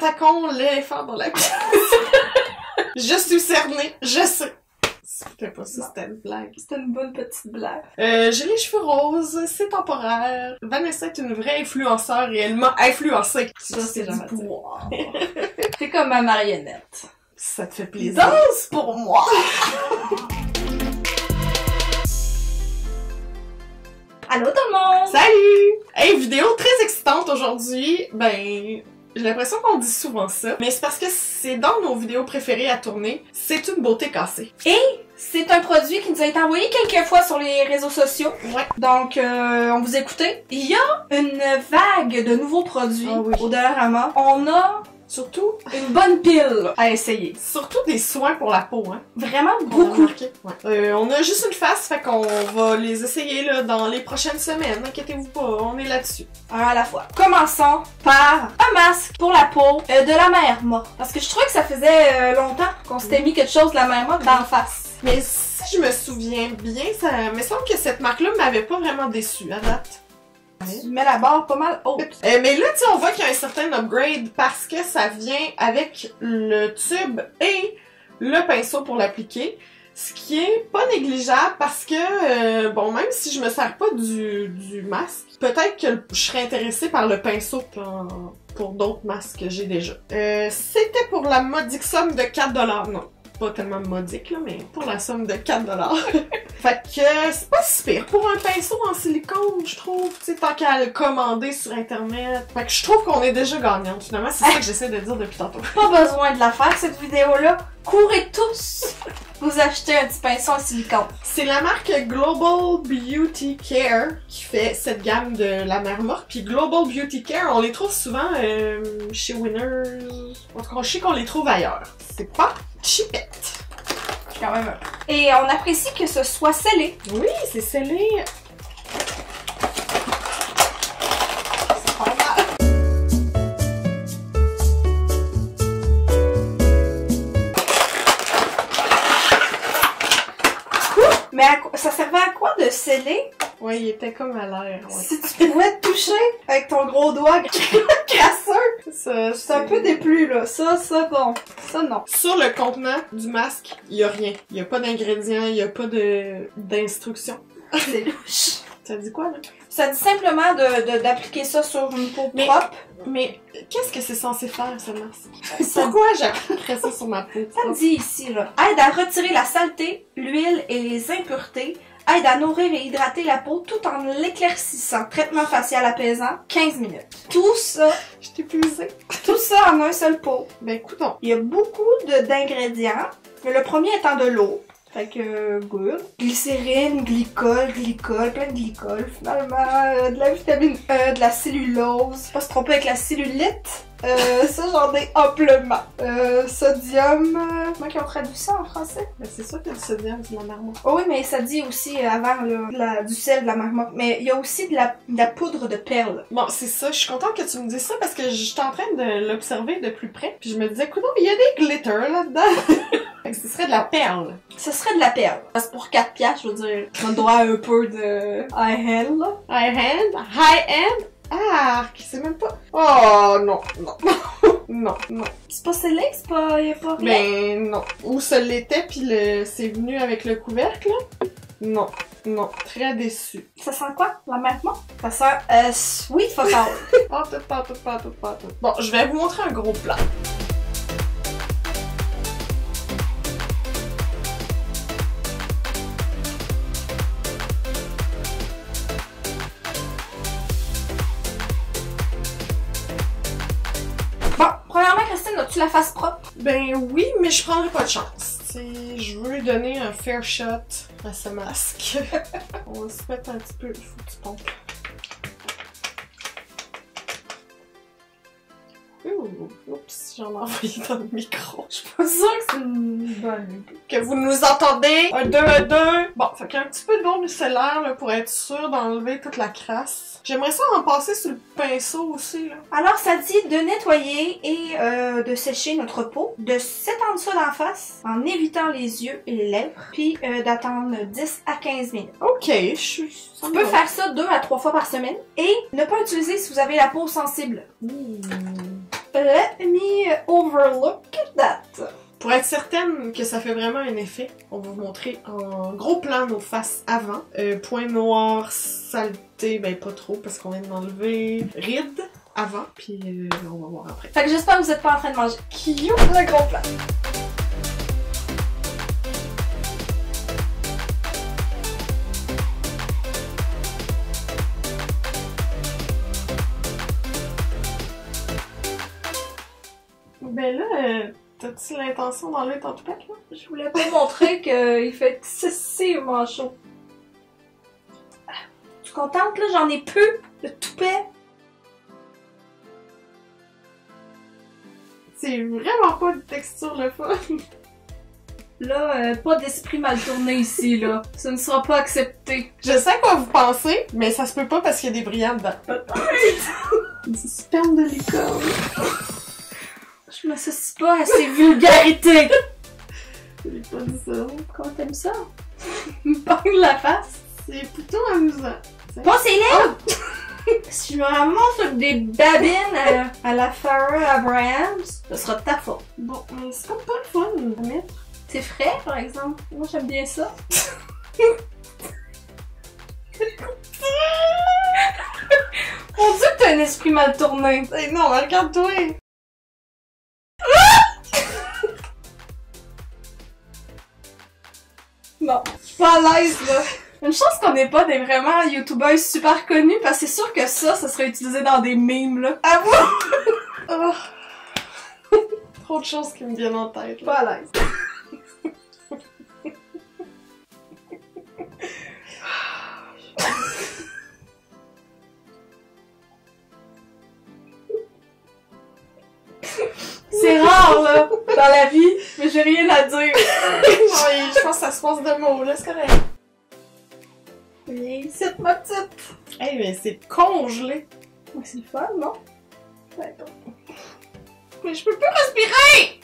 attaquons l'éléphant dans la pièce. Je suis cernée, je sais. C'était pas ça, c'était une blague. C'était une bonne petite blague. J'ai les cheveux roses, c'est temporaire. Vanessa est une vraie influenceure et elle m'a influencée. Ça, c'est du pouvoir. C'est comme ma marionnette. Ça te fait plaisir. Danse pour moi! Allô tout le monde! Salut! Hey, vidéo très excitante aujourd'hui. Ben, j'ai l'impression qu'on dit souvent ça, mais c'est parce que c'est dans nos vidéos préférées à tourner. C'est une beauté cassée. Et c'est un produit qui nous a été envoyé quelques fois sur les réseaux sociaux. Ouais. Donc, on vous écoutez. Il y a une vague de nouveaux produits au Dollarama. On a surtout une bonne pile à essayer. Surtout des soins pour la peau, hein. Vraiment beaucoup. Ouais. On a juste une face, fait qu'on va les essayer là dans les prochaines semaines. Inquiétez-vous pas, on est là-dessus. Un à la fois. Commençons par un masque pour la peau de la mer morte. Parce que je trouvais que ça faisait longtemps qu'on s'était mis quelque chose de la mer morte d'en face. Mais si je me souviens bien, ça me semble que cette marque-là m'avait pas vraiment déçue à date. Tu mets la barre pas mal haute. Mais là, tu sais, on voit qu'il y a un certain upgrade parce que ça vient avec le tube et le pinceau pour l'appliquer. Ce qui est pas négligeable parce que, bon, même si je me sers pas du masque, peut-être que je serais intéressée par le pinceau pour d'autres masques que j'ai déjà. C'était pour la modique somme de 4$. Non, pas tellement modique, là, mais pour la somme de 4$. Fait que c'est pas si pire pour un pinceau en silicone, je trouve, tu sais, tant qu'à le commander sur internet. Fait que je trouve qu'on est déjà gagnante, finalement, c'est ça que j'essaie de dire depuis tantôt. Pas besoin de la faire, cette vidéo-là. Courez tous vous acheter un petit pinceau en silicone. C'est la marque Global Beauty Care qui fait cette gamme de la mer morte. Puis Global Beauty Care, on les trouve souvent chez Winners. En tout cas, je sais qu'on les trouve ailleurs. C'est pas cheapette. Quand même. Et on apprécie que ce soit scellé. Oui, c'est scellé. C'est pas mal. Mais ça servait à quoi de sceller? Ouais, il était comme à l'air. Ouais. Si tu pouvais te toucher avec ton gros doigt crasseux. C'est un peu déplu, là. Ça, bon. Ça, non. Sur le contenant du masque, il y a rien. Il y a pas d'ingrédients, il y a pas d'instructions. C'est louche. Ça dit quoi, là? Ça dit simplement d'appliquer ça sur une peau propre. Mais qu'est-ce que c'est censé faire, ce masque? Pourquoi j'appliquerais ça sur ma peau? Ça dit ici, là. Aide à retirer la saleté, l'huile et les impuretés. Aide à nourrir et hydrater la peau tout en l'éclaircissant. Traitement facial apaisant, 15 minutes. Tout ça, je t'ai épuisée. Tout ça en un seul pot. Ben, écoutons. Il y a beaucoup d'ingrédients. Le premier étant de l'eau. Fait que, good. Glycérine, glycol, plein de glycol. Finalement, de la vitamine E, de la cellulose. Pas se tromper avec la cellulite. Ça, j'en ai amplement. Sodium. Comment ils ont traduit ça en français? Ben, c'est sûr qu'il y a du sodium, c'est de la marmotte. Oh oui, mais ça dit aussi avant du sel, de la marmotte. Mais il y a aussi de la poudre de perles. Bon, c'est ça. Je suis contente que tu me dises ça parce que j'étais en train de l'observer de plus près. Puis je me disais, écoute, il y a des glitters là-dedans. Fait que ce serait de la perle. Ce serait de la perle. Parce que pour 4$, je veux dire, on a droit à un peu de high-end, là. High-end? High-end? Arc! C'est même pas... Oh, non, non, non, non. C'est pas scellé? C'est pas... Y'a pas rien? Ben, non. Ou ça l'était, pis c'est venu avec le couvercle, là? Non, non. Très déçu. Ça sent quoi? La mer morte? Ça sent, sweet focal. Pas tout. Bon, je vais vous montrer un gros plat. Premièrement, Christine, as-tu la face propre? Ben oui, mais je prendrai pas de chance. Je veux lui donner un fair shot à ce masque. On va se mettre un petit peu. Il faut que tu pompes. Oups, j'en ai envoyé dans le micro. Je suis pas sûre que c'est une bonne idée. Que vous nous entendez? 1, 2, 1, 2. Bon, fait qu'un petit peu d'eau micellaire là, pour être sûr d'enlever toute la crasse. J'aimerais ça en passer sur le pinceau aussi, là. Alors, ça dit de nettoyer et de sécher notre peau, de s'étendre ça d'en face en évitant les yeux et les lèvres, puis d'attendre 10 à 15 minutes. Ok, Tu peux faire ça 2 à 3 fois par semaine et ne pas utiliser si vous avez la peau sensible. Let me overlook that. Pour être certaine que ça fait vraiment un effet, on va vous montrer en gros plan nos faces avant. Point noir, saleté, ben pas trop parce qu'on vient d'enlever. Rides avant, puis on va voir après. Fait que j'espère que vous êtes pas en train de manger. Cute le gros plan. Ben là, t'as-tu l'intention d'enlever ton toupette, là? Je voulais pas montrer qu'il fait excessivement chaud. Tu es contente, là? J'en ai peu de toupet. C'est vraiment pas de texture le fun. Là, pas d'esprit mal tourné ici, là. Ça ne sera pas accepté. Je sais quoi vous pensez, mais ça se peut pas parce qu'il y a des brillants dedans. Du sperme de licorne. Je m'associe pas à ces vulgarités. J'ai pas dit ça. Comment t'aimes ça? Me pogne la face. C'est plutôt amusant. Bon, c'est lèvres! Si je me ramasse avec des babines à la Farrah Abrahams, ce sera de ta faute. Bon, mais c'est comme pas le fun à mettre. C'est frais, par exemple. Moi, j'aime bien ça. On dit que t'as un esprit mal tourné. Hey, non, regarde-toi! Non, je suis pas à l'aise, là. Une chance qu'on n'est pas des vraiment youtubeuses super connues, parce que c'est sûr que ça serait utilisé dans des memes, là. À vous! Oh. Trop de choses qui me viennent en tête. Pas à l'aise. C'est rare, là, dans la vie, mais j'ai rien à dire. Oui, je pense que ça se passe de mots, là, c'est correct. Viens ici, ma petite. Hey, mais c'est congelé. Mais c'est le fun, non? Ouais, donc. Mais je peux plus respirer!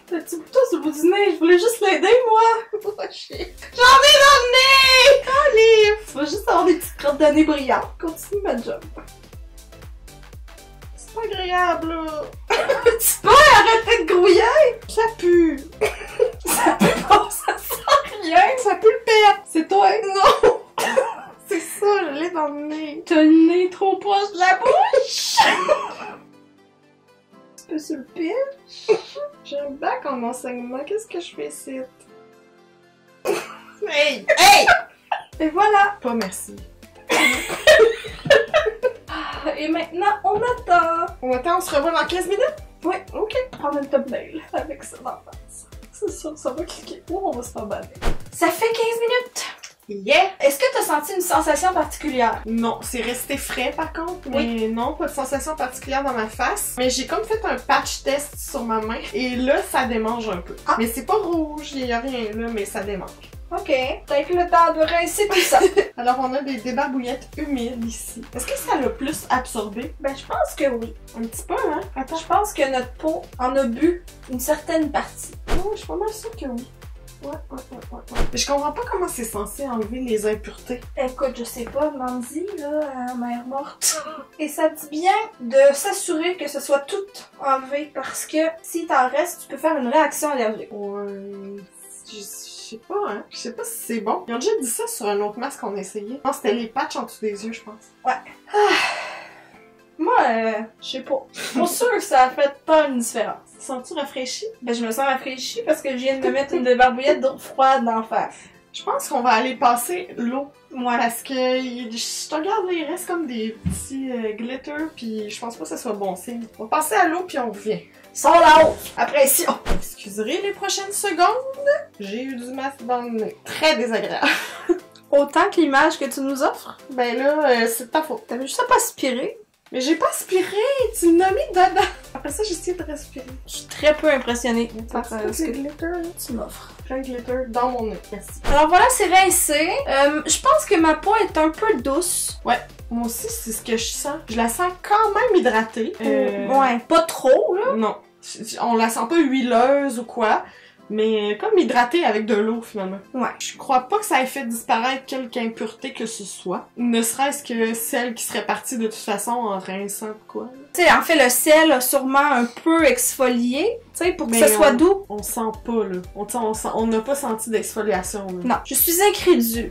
T'as-tu plutôt sur le bout du nez? Je voulais juste l'aider, moi! J'en ai dans le nez! Allez! Tu vas juste avoir des petites crottes de nez brillantes. Continue ma job. C'est pas agréable, là. Tu peux arrêter de grouiller? Ça pue. Ça pue pas, ça sent rien! Ça pue le pète. C'est toi! Non! C'est ça, je l'ai dans le nez. T'as le nez trop proche de la bouche! Tu peux sur le pitch? J'ai un bac en enseignement, qu'est-ce que je fais ici? Hey! Hey! Et voilà! Pas merci. Et maintenant, on attend! On se revoit dans 15 minutes? Oui, ok. Prendre une thumbnail avec ça dans la face. C'est sûr, ça va cliquer. Ou on va se faire balader. Ça fait 15 minutes! Yeah! Est-ce que t'as senti une sensation particulière? Non, c'est resté frais par contre, mais non, pas de sensation particulière dans ma face. Mais j'ai comme fait un patch test sur ma main et là, ça démange un peu. Ah. Mais c'est pas rouge, il y a rien là, mais ça démange. Ok, t'as que le temps de rincer tout ça. Alors on a des débarbouillettes humides ici. Est-ce que ça l'a plus absorbé? Ben, je pense que oui. Un petit peu, hein? Attends, Je pense que notre peau en a bu une certaine partie. je suis pas mal sûre que oui. Ouais. Mais je comprends pas comment c'est censé enlever les impuretés. Écoute, je sais pas, Mandy, là, mère morte. Et ça dit bien de s'assurer que ce soit tout enlevé parce que si t'en restes, tu peux faire une réaction allergique. Ouais. Je sais pas, hein. Je sais pas si c'est bon. Ils ont déjà dit ça sur un autre masque qu'on a essayé. Non, c'était les patchs en dessous des yeux, je pense. Ouais. Moi, je sais pas. Je suis pas sûre que ça a fait pas une différence. Sens-tu rafraîchi? Ben, je me sens rafraîchie parce que je viens de me mettre une débarbouillette d'eau froide d'en face. Je pense qu'on va aller passer l'eau. Ouais. Parce que je te regarde, là, il reste comme des petits glitters, puis je pense pas que ça soit bon signe. On va passer à l'eau, puis on revient. Sors là-haut! Après ici, oh. Excuserez les prochaines secondes. J'ai eu du masque dans le nez. Très désagréable. Autant que l'image que tu nous offres. Ben là, c'est de ta faute. T'avais juste à pas aspirer. Mais j'ai pas aspiré, tu l'as mis dedans. Après ça, j'ai essayé de respirer. Je suis très peu impressionnée par ce C'est que glitter, tu m'offres. plein de glitter dans mon nez. Merci. Alors voilà, c'est rincé. Je pense que ma peau est un peu douce. Moi aussi, c'est ce que je sens. Je la sens quand même hydratée. Ouais, pas trop, là. Non. On la sent pas huileuse ou quoi. mais comme hydraté avec de l'eau finalement. Ouais. Je crois pas que ça ait fait disparaître quelque impureté que ce soit, ne serait-ce que celle qui serait partie de toute façon en rinçant quoi. Tu sais, en fait, le sel a sûrement un peu exfolié, tu sais, pour que ça soit doux. On sent pas, là. On n'a pas senti d'exfoliation, là. Non, je suis incrédule.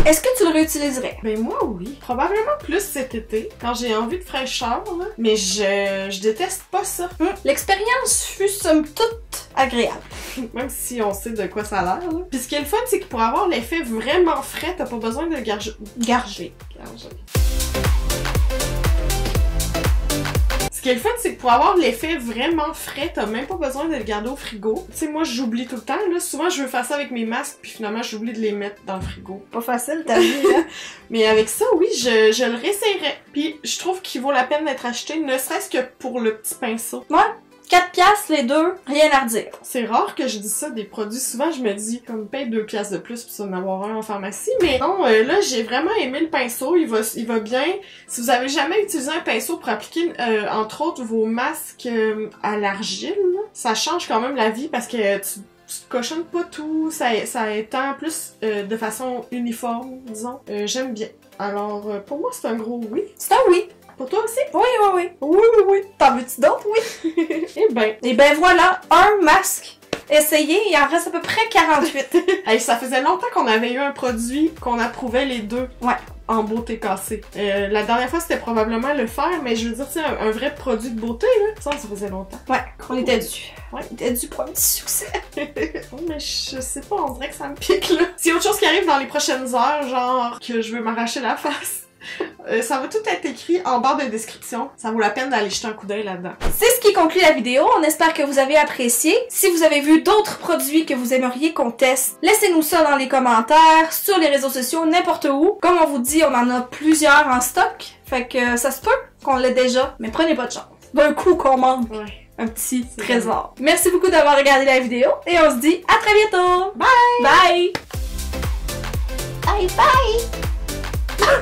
Est-ce que tu le réutiliserais? Ben moi oui. Probablement plus cet été, quand j'ai envie de fraîcheur, là. Mais je déteste pas ça. L'expérience fut somme toute agréable. Même si on sait de quoi ça a l'air, là. Puis ce qui est le fun, c'est que pour avoir l'effet vraiment frais, t'as pas besoin de le garger. Ce qui est le fun, c'est que pour avoir l'effet vraiment frais, t'as même pas besoin de le garder au frigo. Tu sais, moi, j'oublie tout le temps, là. Souvent, je veux faire ça avec mes masques, puis finalement, j'oublie de les mettre dans le frigo. Pas facile, ta vie, là. Mais avec ça, oui, je le réessayerais. Puis je trouve qu'il vaut la peine d'être acheté, ne serait-ce que pour le petit pinceau. Ouais. 4 piastres les deux, rien à redire. C'est rare que je dise ça des produits. Souvent, je me dis, comme, paye 2 piastres de plus pour en avoir un en pharmacie. Mais non, là, j'ai vraiment aimé le pinceau. Il va bien. Si vous avez jamais utilisé un pinceau pour appliquer, entre autres, vos masques à l'argile, ça change quand même la vie parce que tu cochonnes pas tout. Ça étend plus de façon uniforme, disons. J'aime bien. Alors, pour moi, c'est un gros oui. C'est un oui. Pour toi aussi? Oui. T'en veux-tu d'autres? Oui. Eh ben voilà, un masque essayé, il en reste à peu près 48. Hey, ça faisait longtemps qu'on avait eu un produit qu'on approuvait les deux. Ouais. En beauté cassée. La dernière fois, c'était probablement le fer, mais je veux dire, tu sais, un vrai produit de beauté, là. Ça faisait longtemps. Ouais, on était dû. Ouais. On était dû pour un petit succès. Mais je sais pas, on dirait que ça me pique, là. S'il y a autre chose qui arrive dans les prochaines heures, genre que je veux m'arracher la face, ça va tout être écrit en barre de description. Ça vaut la peine d'aller jeter un coup d'œil là-dedans. C'est ce qui conclut la vidéo. On espère que vous avez apprécié. Si vous avez vu d'autres produits que vous aimeriez qu'on teste, laissez-nous ça dans les commentaires, sur les réseaux sociaux, n'importe où. Comme on vous dit, on en a plusieurs en stock. Fait que ça se peut qu'on l'ait déjà, mais prenez pas de chance. D'un coup qu'on manque un petit trésor. Merci beaucoup d'avoir regardé la vidéo et on se dit à très bientôt. Bye! Bye! Bye bye!